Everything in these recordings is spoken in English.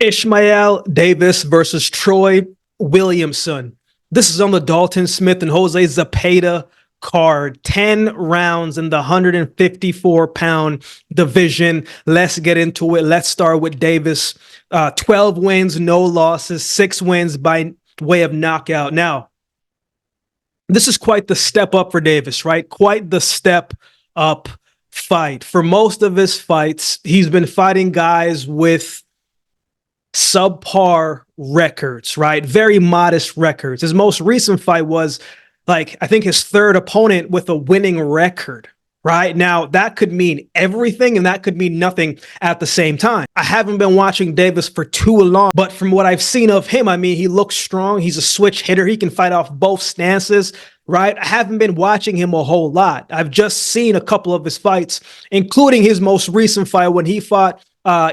Ishmael Davis versus Troy Williamson. This is on the Dalton Smith and Jose Zepeda card. 10 rounds in the 154-pound division. Let's get into it. Let's start with Davis. 12 wins, no losses, 6 wins by way of knockout. Now, this is quite the step up for Davis, right? Quite the step up fight. For most of his fights, he's been fighting guys with subpar records, right? Very modest records. His most recent fight was, like, I think his third opponent with a winning record, right? Now, that could mean everything and that could mean nothing at the same time. I haven't been watching Davis for too long, but from what I've seen of him, I mean, he looks strong. He's a switch hitter. He can fight off both stances, right? I haven't been watching him a whole lot. I've just seen a couple of his fights, including his most recent fight when he fought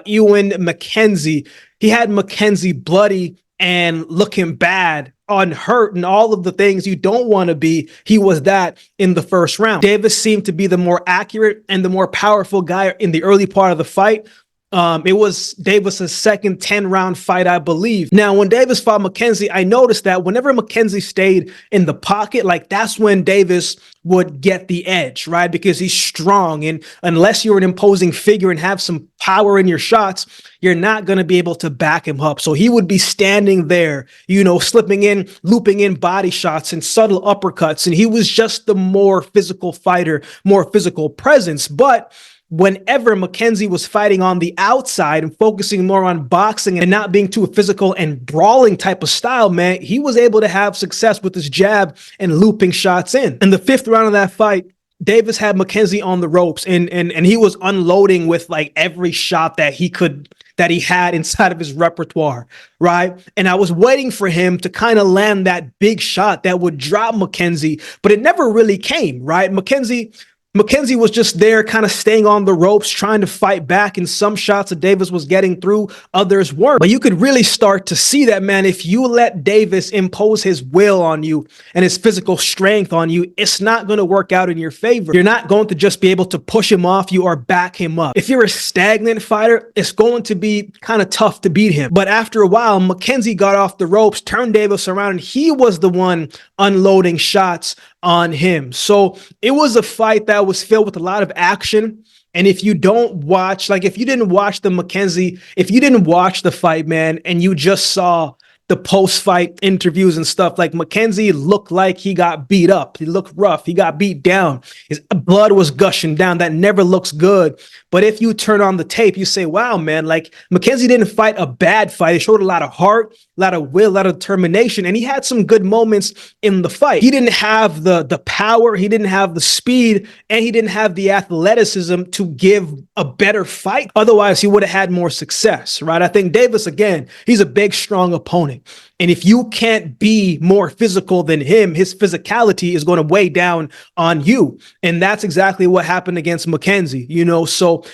Ewan McKenzie. He had McKenzie bloody and looking bad, unhurt, and all of the things you don't want to be. He was that in the first round. Davis seemed to be the more accurate and the more powerful guy in the early part of the fight. It was Davis's second 10-round fight, I believe. Now, when Davis fought McKenzie, I noticed that whenever McKenzie stayed in the pocket, like, that's when Davis would get the edge, right? Because he's strong, and unless you're an imposing figure and have some power in your shots, you're not going to be able to back him up. So he would be standing there, you know, slipping in, looping in body shots and subtle uppercuts, and he was just the more physical fighter, more physical presence. But whenever McKenzie was fighting on the outside and focusing more on boxing and not being too physical and brawling type of style, man, he was able to have success with his jab and looping shots in. In the 5th round of that fight, Davis had McKenzie on the ropes and he was unloading with, like, every shot that he had inside of his repertoire, right? And I was waiting for him to kind of land that big shot that would drop McKenzie, but it never really came, right? McKenzie was just there kind of staying on the ropes, trying to fight back, and some shots that Davis was getting through, others weren't. But you could really start to see that, man, if you let Davis impose his will on you and his physical strength on you, it's not going to work out in your favor. You're not going to just be able to push him off you or back him up. If you're a stagnant fighter, it's going to be kind of tough to beat him. But after a while, McKenzie got off the ropes, turned Davis around, and he was the one unloading shots on him. So it was a fight that was filled with a lot of action. And if you don't watch, like, if you didn't watch if you didn't watch the fight, man, and you just saw the post-fight interviews and stuff, like, McKenzie looked like he got beat up. He looked rough. He got beat down. His blood was gushing down. That never looks good. But if you turn on the tape, you say, wow, man, like, McKenzie didn't fight a bad fight. He showed a lot of heart, a lot of will, a lot of determination, and he had some good moments in the fight. He didn't have the power, he didn't have the speed, and he didn't have the athleticism to give a better fight. Otherwise, he would have had more success, right? I think Davis, again, he's a big, strong opponent. And if you can't be more physical than him, his physicality is going to weigh down on you. And that's exactly what happened against McKenzie, you know? So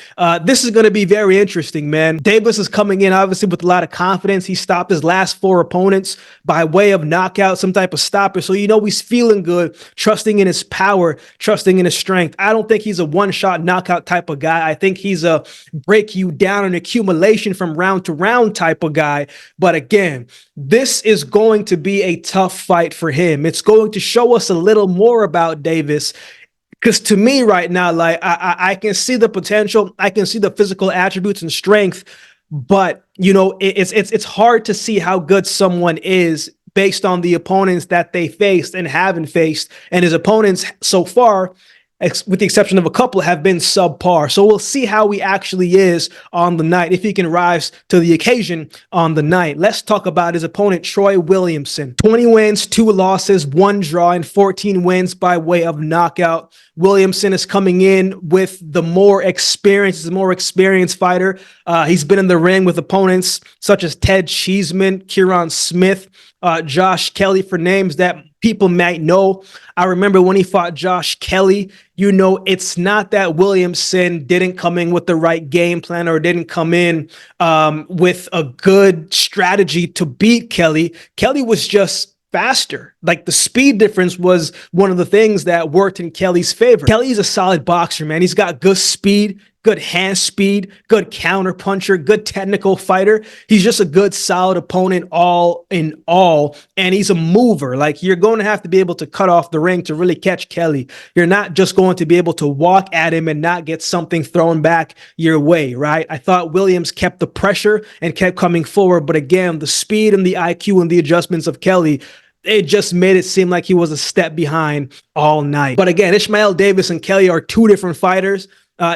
this is going to be very interesting, man. Davis is coming in, obviously, with a lot of confidence. He stopped his last 4 opponents by way of knockout, some type of stopper. So, you know, he's feeling good, trusting in his power, trusting in his strength. I don't think he's a one-shot knockout type of guy. I think he's a break you down and accumulation from round to round type of guy. But again, this is going to be a tough fight for him. It's going to show us a little more about Davis, because to me right now, like, I can see the potential, I can see the physical attributes and strength, but, you know, it's hard to see how good someone is based on the opponents that they faced and haven't faced. And his opponents so far, with the exception of a couple, have been subpar. So we'll see how he actually is on the night, if he can rise to the occasion on the night. Let's talk about his opponent, Troy Williamson. 20 wins, 2 losses, 1 draw, and 14 wins by way of knockout. Williamson is coming in with the more experienced fighter. He's been in the ring with opponents such as Ted Cheeseman, Kieran Smith, Josh Kelly, for names that people might know. I remember when he fought Josh Kelly, you know, it's not that Williamson didn't come in with the right game plan or didn't come in with a good strategy to beat Kelly. Kelly was just faster. Like, the speed difference was one of the things that worked in Kelly's favor. Kelly's a solid boxer, man. He's got good speed. good hand speed, good counter puncher, good technical fighter. He's just a good, solid opponent all in all. And he's a mover. Like, you're going to have to be able to cut off the ring to really catch Kelly. You're not just going to be able to walk at him and not get something thrown back your way, right? I thought Williams kept the pressure and kept coming forward. But again, the speed and the IQ and the adjustments of Kelly, it just made it seem like he was a step behind all night. But again, Ishmael Davis and Kelly are two different fighters.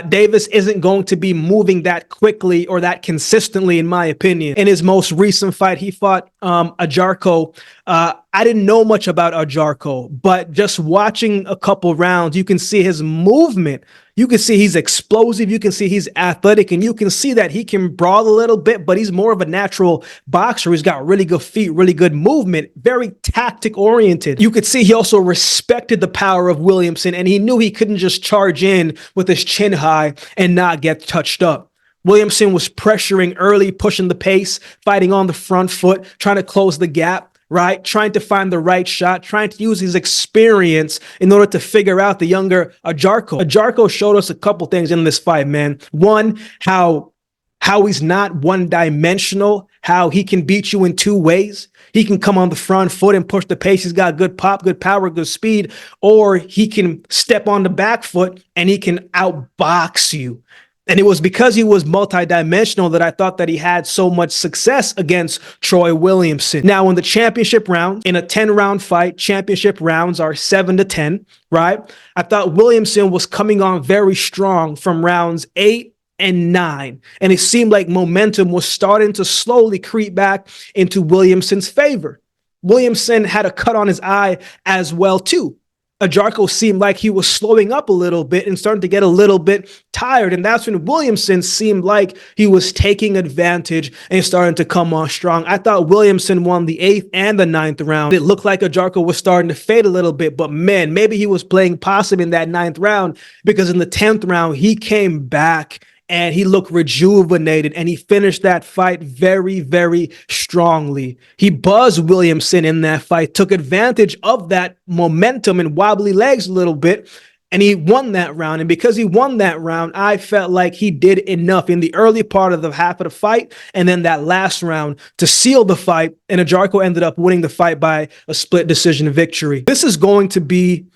Davis isn't going to be moving that quickly or that consistently, in my opinion. In his most recent fight, he fought Ajarko. I didn't know much about Ajarko, but just watching a couple rounds, you can see his movement. You can see he's explosive. You can see he's athletic, and you can see that he can brawl a little bit, but he's more of a natural boxer. He's got really good feet, really good movement, very tactic oriented. You could see he also respected the power of Williamson, and he knew he couldn't just charge in with his chin high and not get touched up. Williamson was pressuring early, pushing the pace, fighting on the front foot, trying to close the gap, right? Trying to find the right shot, trying to use his experience in order to figure out the younger Ajarko. Ajarko showed us a couple things in this fight, man. One, how he's not one-dimensional, how he can beat you in two ways. He can come on the front foot and push the pace. He's got good pop, good power, good speed, or he can step on the back foot and he can outbox you. And it was because he was multidimensional that I thought that he had so much success against Troy Williamson. Now, in the championship round, in a 10-round fight, championship rounds are 7-10, right? I thought Williamson was coming on very strong from rounds 8 and 9. And it seemed like momentum was starting to slowly creep back into Williamson's favor. Williamson had a cut on his eye as well, too. Ajarko seemed like he was slowing up a little bit and starting to get a little bit tired. And that's when Williamson seemed like he was taking advantage and starting to come on strong. I thought Williamson won the 8th and the 9th round. It looked like Ajarko was starting to fade a little bit, but man, maybe he was playing possum in that 9th round, because in the 10th round, he came back and he looked rejuvenated, and he finished that fight very, very strongly. He buzzed Williamson in that fight, took advantage of that momentum and wobbly legs a little bit, and he won that round. And because he won that round, I felt like he did enough in the early part of the half of the fight and then that last round to seal the fight, and Ajarko ended up winning the fight by a split decision victory. This is going to be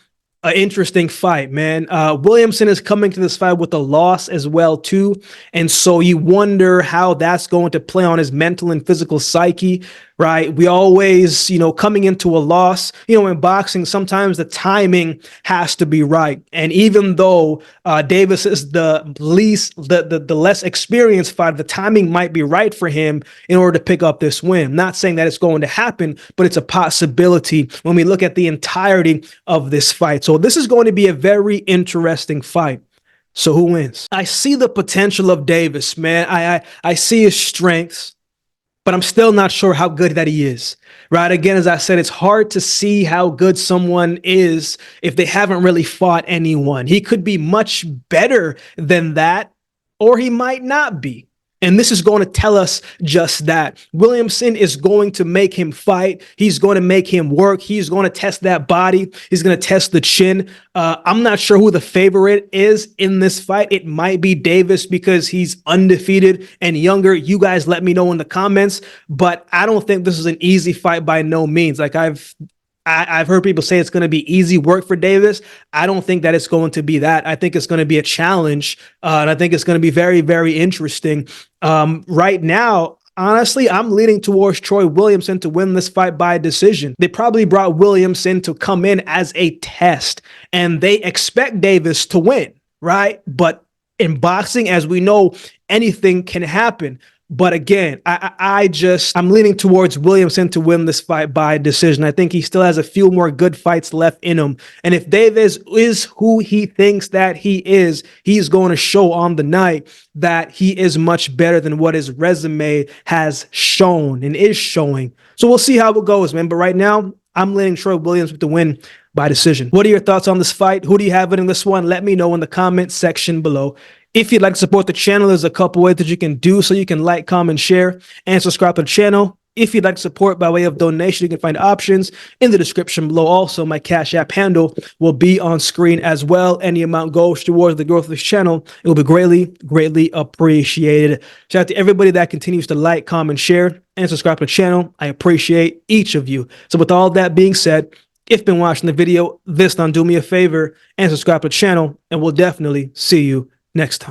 an interesting fight, man. Williamson is coming to this fight with a loss as well, too. And so you wonder how that's going to play on his mental and physical psyche, right? We always, coming into a loss, in boxing, sometimes the timing has to be right. And even though Davis is the less experienced fighter, the timing might be right for him in order to pick up this win. Not saying that it's going to happen, but it's a possibility when we look at the entirety of this fight. So this is going to be a very interesting fight. So who wins? I see the potential of Davis, man. I see his strengths, but I'm still not sure how good that he is, right? Again, as I said, it's hard to see how good someone is if they haven't really fought anyone. He could be much better than that, or he might not be. And this is going to tell us just that. Williamson is going to make him fight. He's going to make him work. He's going to test that body. He's going to test the chin. I'm not sure who the favorite is in this fight. It might be Davis because he's undefeated and younger. You guys let me know in the comments. But I don't think this is an easy fight by no means. Like I've heard people say it's going to be easy work for Davis. I don't think that it's going to be that. I think it's going to be a challenge, and I think it's going to be very, very interesting. Right now, honestly, I'm leaning towards Troy Williamson to win this fight by decision. They probably brought Williamson to come in as a test, and they expect Davis to win, right? But in boxing, as we know, anything can happen. But again, I'm leaning towards Williamson to win this fight by decision. I think he still has a few more good fights left in him. And if Davis is who he thinks that he is, he's going to show on the night that he is much better than what his resume has shown and is showing. So we'll see how it goes, man. But right now, I'm leaning Troy Williamson to win by decision. What are your thoughts on this fight? Who do you have in this one? Let me know in the comment section below. If you'd like to support the channel, there's a couple ways that you can do so. You can like, comment, share, and subscribe to the channel. If you'd like to support by way of donation, you can find options in the description below. Also, my Cash App handle will be on screen as well. Any amount goes towards the growth of this channel. It will be greatly, greatly appreciated. Shout out to everybody that continues to like, comment, share, and subscribe to the channel. I appreciate each of you. So with all that being said, if you've been watching the video, this time do me a favor and subscribe to the channel, and we'll definitely see you next time.